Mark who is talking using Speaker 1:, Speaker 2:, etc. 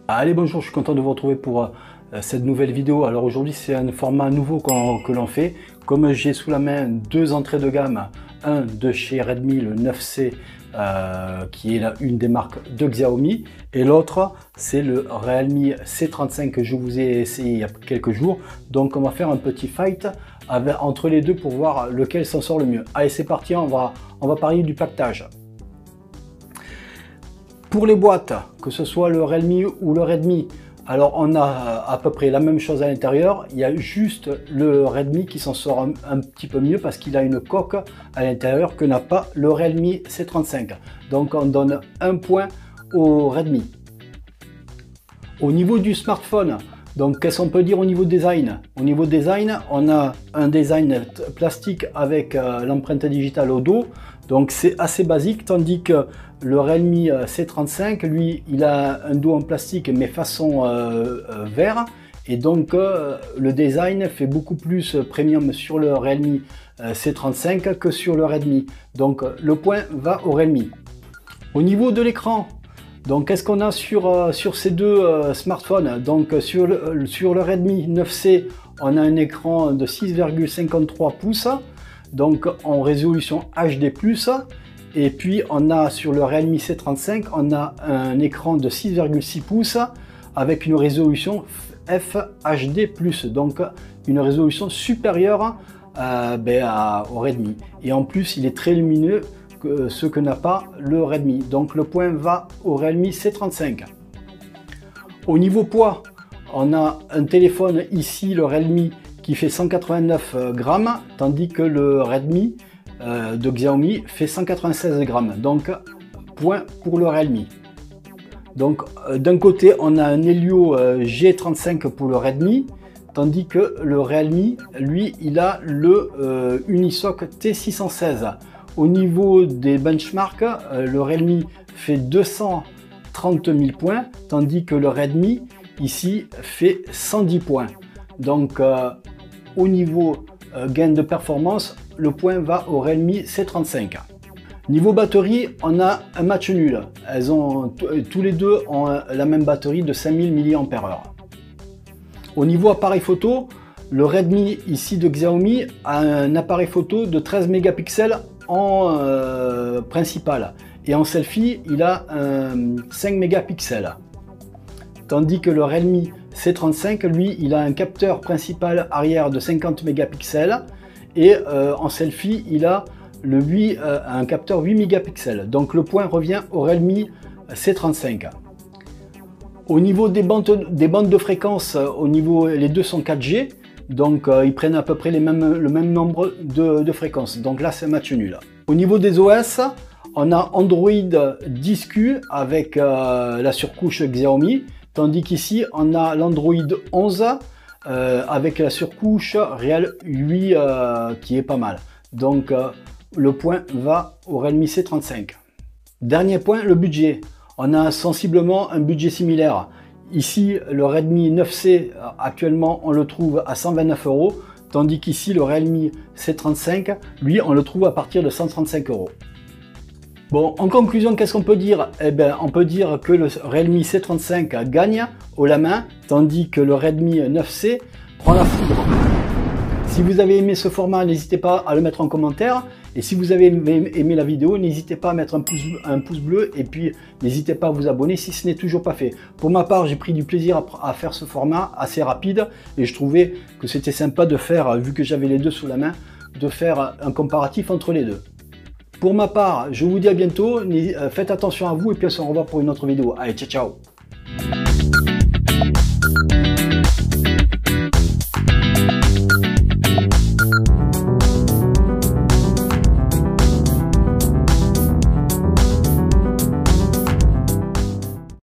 Speaker 1: Allez, bonjour, je suis content de vous retrouver pour cette nouvelle vidéo. Alors aujourd'hui, c'est un format nouveau que l'on fait. Comme j'ai sous la main deux entrées de gamme, un de chez Redmi, le 9C, qui est une des marques de Xiaomi, et l'autre, c'est le Realme C35 que je vous ai essayé il y a quelques jours. Donc on va faire un petit fight entre les deux pour voir lequel s'en sort le mieux. Allez, c'est parti, on va parler du pactage. Pour les boîtes, que ce soit le Realme ou le Redmi, alors on a à peu près la même chose à l'intérieur. Il y a juste le Redmi qui s'en sort un petit peu mieux parce qu'il a une coque à l'intérieur que n'a pas le Realme C35. Donc on donne un point au Redmi. Au niveau du smartphone, donc qu'est-ce qu'on peut dire au niveau design? Au niveau design, on a un design plastique avec l'empreinte digitale au dos. Donc c'est assez basique, tandis que le Realme C35, lui, il a un dos en plastique mais façon verre. Et donc le design fait beaucoup plus premium sur le Realme C35 que sur le Redmi. Donc le point va au Realme. Au niveau de l'écran, donc qu'est-ce qu'on a sur ces deux smartphones? Donc sur le Redmi 9C, on a un écran de 6,53 pouces. Donc en résolution HD+, et puis on a sur le Realme C35, on a un écran de 6,6 pouces avec une résolution FHD+, donc une résolution supérieure au Redmi. Et en plus, il est très lumineux, ce que n'a pas le Redmi. Donc le point va au Realme C35. Au niveau poids, on a un téléphone ici, le Realme, qui fait 189 grammes, tandis que le Redmi de Xiaomi fait 196 grammes. Donc, point pour le Realme. Donc, d'un côté, on a un Helio G35 pour le Redmi, tandis que le Realme, lui, il a le Unisoc T616. Au niveau des benchmarks, le Realme fait 230 000 points, tandis que le Redmi, ici, fait 110 points. Donc, au niveau gain de performance, le point va au Realme C35. Niveau batterie, on a un match nul. Tous les deux ont la même batterie de 5000 mAh. Au niveau appareil photo, le Redmi ici de Xiaomi a un appareil photo de 13 mégapixels en principal. Et en selfie, il a 5 mégapixels. Tandis que le Realme C35, lui, il a un capteur principal arrière de 50 mégapixels et en selfie, il a un capteur 8 mégapixels. Donc le point revient au Realme C35. Au niveau des bandes de fréquence, les deux sont 4G, donc ils prennent à peu près le même nombre de fréquences. Donc là, c'est match nul. Au niveau des OS, on a Android 10Q avec la surcouche Xiaomi. Tandis qu'ici, on a l'Android 11 avec la surcouche Real 8 qui est pas mal. Donc, le point va au Realme C35. Dernier point, le budget. On a sensiblement un budget similaire. Ici, le Redmi 9C, actuellement, on le trouve à 129 €, tandis qu'ici, le Realme C35, lui, on le trouve à partir de 135 €. Bon, en conclusion, qu'est-ce qu'on peut dire? Eh bien, on peut dire que le Realme C35 gagne haut la main, tandis que le Redmi 9C prend la foudre. Si vous avez aimé ce format, n'hésitez pas à le mettre en commentaire. Et si vous avez aimé la vidéo, n'hésitez pas à mettre un pouce bleu et puis n'hésitez pas à vous abonner si ce n'est toujours pas fait. Pour ma part, j'ai pris du plaisir à faire ce format assez rapide et je trouvais que c'était sympa de faire, vu que j'avais les deux sous la main, de faire un comparatif entre les deux. Pour ma part, je vous dis à bientôt, faites attention à vous et puis on se revoit pour une autre vidéo. Allez, ciao ciao!